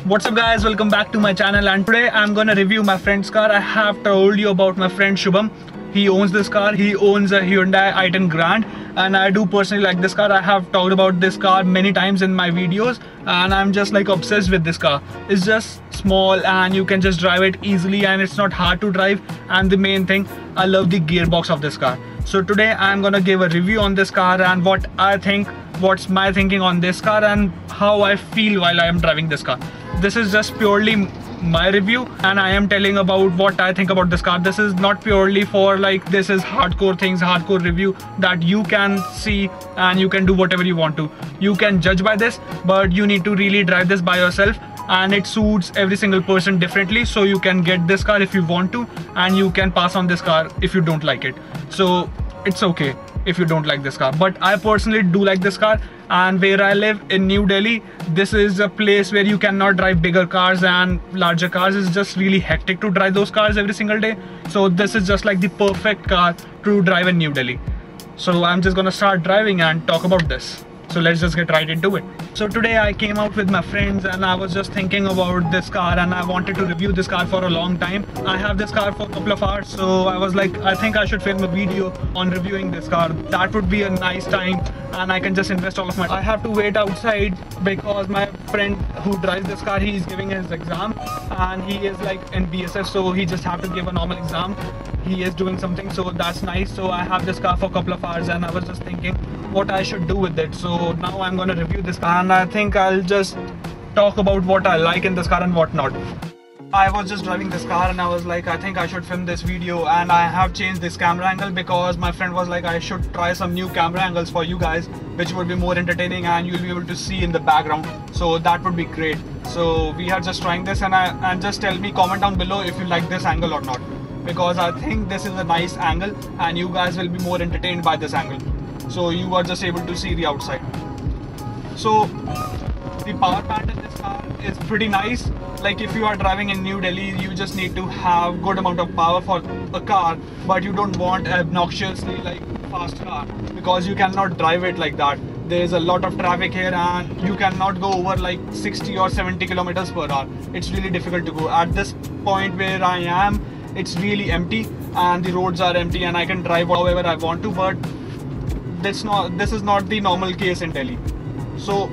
What's up guys, welcome back to my channel, and today I'm gonna review my friend's car. I have told you about my friend Shubham. He owns this car. He owns a Hyundai i10 Grand, and I do personally like this car. I have talked about this car many times in my videos, and I'm just like obsessed with this car. It's just small and you can just drive it easily, and it's not hard to drive. And the main thing, I love the gearbox of this car. So today I'm gonna give a review on this car and what I think, what's my thinking on this car, and how I feel while I am driving this car. This is just purely my review, and I am telling about what I think about this car. This is not purely for like, this is hardcore things, hardcore review that you can see and you can do whatever you want to. You can judge by this, but you need to really drive this by yourself, and it suits every single person differently. So you can get this car if you want to, and you can pass on this car if you don't like it. So it's okay if you don't like this car, but I personally do like this car. And where I live in New Delhi, this is a place where you cannot drive bigger cars and larger cars. It's just really hectic to drive those cars every single day. So this is just like the perfect car to drive in New Delhi. So I'm just gonna start driving and talk about this. So let's just get right into it. So today I came out with my friends, and I was just thinking about this car, and I wanted to review this car for a long time. I have this car for a couple of hours, so I was like, I think I should film a video on reviewing this car. That would be a nice time, and I can just invest all of my time. I have to wait outside because my friend who drives this car, he is giving his exam, and he is like in BSF, so he just have to give a normal exam. He is doing something, so that's nice. So I have this car for a couple of hours, and I was just thinking what I should do with it. So now I'm gonna review this car, and I think I'll just talk about what I like in this car and what not. I was just driving this car, and I was like, I think I should film this video, and I have changed this camera angle because my friend was like, I should try some new camera angles for you guys, which would be more entertaining and you'll be able to see in the background. So that would be great. So we are just trying this, and just tell me, comment down below if you like this angle or not, because I think this is a nice angle and you guys will be more entertained by this angle. So you are just able to see the outside. So the power plant in this car is pretty nice. Like, if you are driving in New Delhi, you just need to have good amount of power for a car, but you don't want obnoxiously like fast car, because you cannot drive it like that. There is a lot of traffic here, and you cannot go over like 60 or 70 kilometers per hour. It's really difficult to go. At this point where I am, it's really empty and the roads are empty, and I can drive however I want to, but this is not the normal case in Delhi. So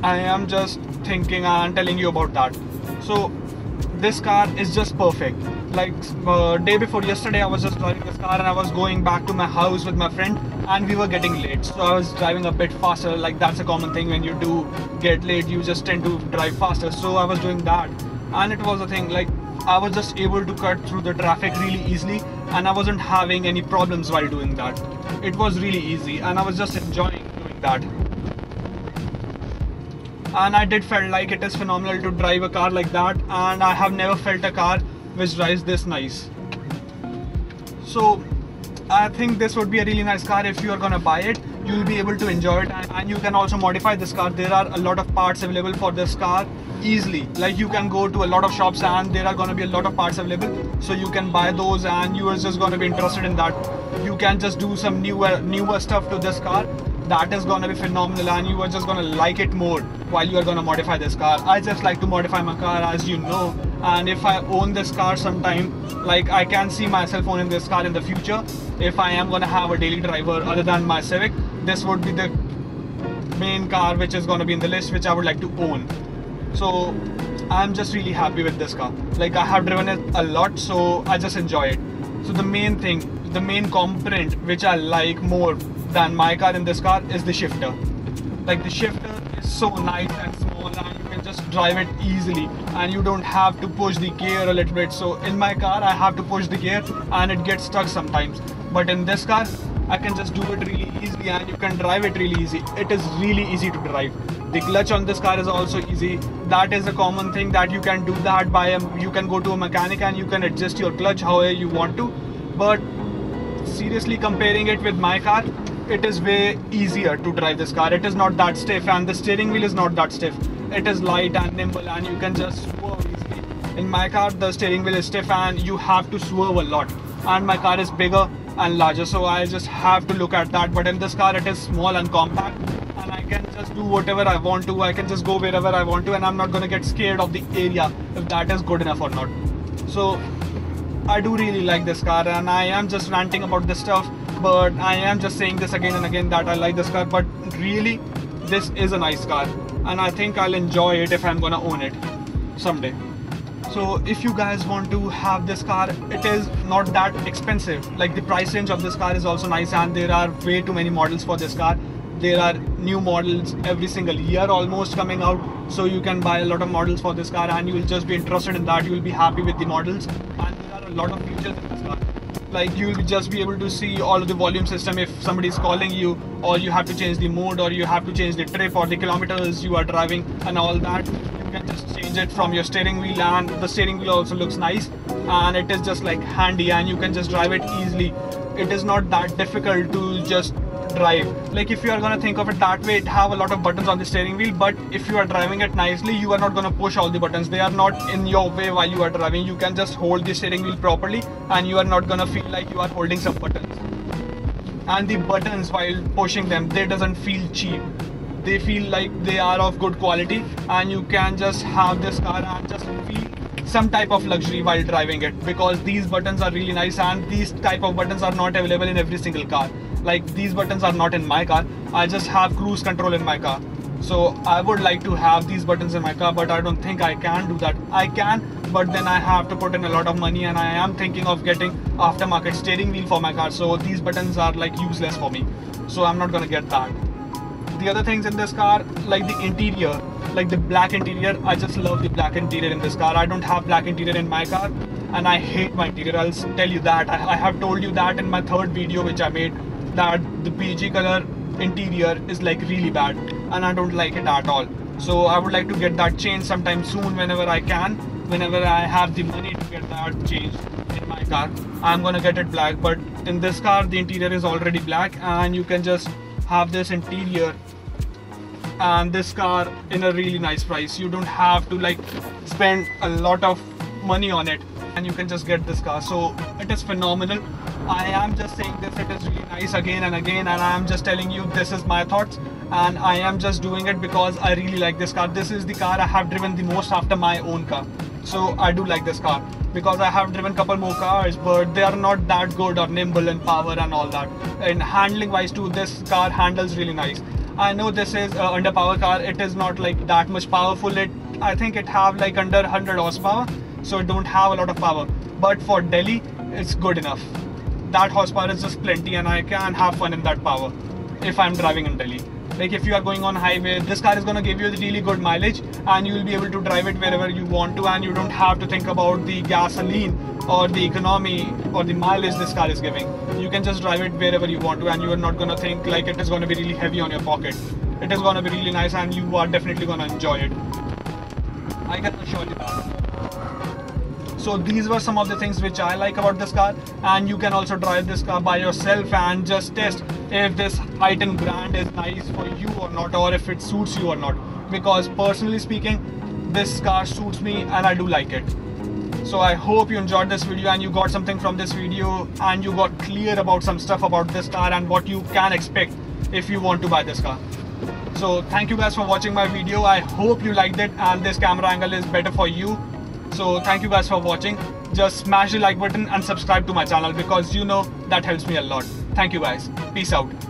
I am just thinking and telling you about that. So this car is just perfect. Like, day before yesterday, I was just driving this car, and I was going back to my house with my friend, and we were getting late, so I was driving a bit faster. Like, that's a common thing when you do get late, you just tend to drive faster. So I was doing that, and it was a thing, like, I was just able to cut through the traffic really easily, and I wasn't having any problems while doing that. It was really easy, and I was just enjoying doing that. And I did felt like it is phenomenal to drive a car like that, and I have never felt a car which drives this nice. So I think this would be a really nice car. If you are gonna buy it, you will be able to enjoy it, and you can also modify this car. There are a lot of parts available for this car easily. Like, you can go to a lot of shops and there are gonna be a lot of parts available, so you can buy those, and you are just gonna be interested in that. You can just do some newer stuff to this car. That is gonna be phenomenal, and you are just gonna like it more while you are gonna modify this car. I just like to modify my car, as you know, and if I own this car sometime, like, I can see myself owning this car in the future. If I am gonna have a daily driver other than my Civic, this would be the main car which is gonna be in the list, which I would like to own. So I'm just really happy with this car. Like, I have driven it a lot, so I just enjoy it. So the main thing, the main component which I like more than my car in this car is the shifter. Like, the shifter is so nice and small, and you can just drive it easily, and you don't have to push the gear a little bit. So in my car, I have to push the gear and it gets stuck sometimes, but in this car I can just do it really easily, and you can drive it really easy. It is really easy to drive. The clutch on this car is also easy. That is a common thing, that you can do that you can go to a mechanic and you can adjust your clutch however you want to. But seriously, comparing it with my car, it is way easier to drive this car. It is not that stiff, and the steering wheel is not that stiff. It is light and nimble, and you can just swerve easily. In my car, the steering wheel is stiff and you have to swerve a lot, and my car is bigger and larger, so I just have to look at that. But in this car, it is small and compact, and I can just do whatever I want to, I can just go wherever I want to, and I'm not gonna get scared of the area if that is good enough or not. So I do really like this car, and I am just ranting about this stuff, but I am just saying this again and again that I like this car. But really, this is a nice car, and I think I'll enjoy it if I'm gonna own it someday. So if you guys want to have this car, it is not that expensive. Like, the price range of this car is also nice, and there are way too many models for this car. There are new models every single year almost coming out, so you can buy a lot of models for this car, and you will just be interested in that. You will be happy with the models, and there are a lot of features in this car. Like, you will just be able to see all of the volume system if somebody is calling you, or you have to change the mode, or you have to change the trip or the kilometers you are driving and all that. You can just change it from your steering wheel, and the steering wheel also looks nice, and it is just like handy, and you can just drive it easily. It is not that difficult to just drive. Like, if you are gonna think of it that way, it have a lot of buttons on the steering wheel, but if you are driving it nicely, you are not gonna push all the buttons. They are not in your way while you are driving. You can just hold the steering wheel properly, and you are not gonna feel like you are holding some buttons. And the buttons, while pushing them, they doesn't feel cheap. They feel like they are of good quality, and you can just have this car and just feel some type of luxury while driving it, because these buttons are really nice, and these type of buttons are not available in every single car. Like, these buttons are not in my car. I just have cruise control in my car, so I would like to have these buttons in my car, but I don't think I can do that. I can, but then I have to put in a lot of money, and I am thinking of getting aftermarket steering wheel for my car, so these buttons are like useless for me, so I'm not gonna get that. The other things in this car, like the interior, like the black interior, I just love the black interior in this car. I don't have black interior in my car, and I hate my interior. I'll tell you that. I have told you that in my third video which I made, that the beige color interior is like really bad, and I don't like it at all. So I would like to get that changed sometime soon, whenever I can, whenever I have the money to get that changed in my car. I'm gonna get it black, but in this car the interior is already black, and you can just have this interior and this car in a really nice price. You don't have to like spend a lot of money on it, and you can just get this car. So it is phenomenal. I am just saying this, it is really nice again and again, and I am just telling you this is my thoughts, and I am just doing it because I really like this car. This is the car I have driven the most after my own car, so I do like this car, because I have driven couple more cars, but they are not that good or nimble in power and all that. And handling wise too, this car handles really nice. I know this is an underpower car. It is not like that much powerful. I think it have like under 100 horsepower, so it don't have a lot of power, but for Delhi it's good enough. That horsepower is just plenty, and I can have fun in that power if I'm driving in Delhi. Like, if you are going on highway, this car is going to give you the really good mileage, and you will be able to drive it wherever you want to, and you don't have to think about the gasoline or the economy or the mileage this car is giving. You can just drive it wherever you want to, and you are not going to think like it is going to be really heavy on your pocket. It is going to be really nice, and you are definitely going to enjoy it. I can assure you that. So these were some of the things which I like about this car, and you can also drive this car by yourself and just test if this i10 Grand is nice for you or not, or if it suits you or not. Because personally speaking, this car suits me and I do like it. So I hope you enjoyed this video and you got something from this video, and you got clear about some stuff about this car and what you can expect if you want to buy this car. So thank you guys for watching my video. I hope you liked it and this camera angle is better for you. So thank you guys for watching. Just smash the like button and subscribe to my channel, because you know that helps me a lot. Thank you guys. Peace out.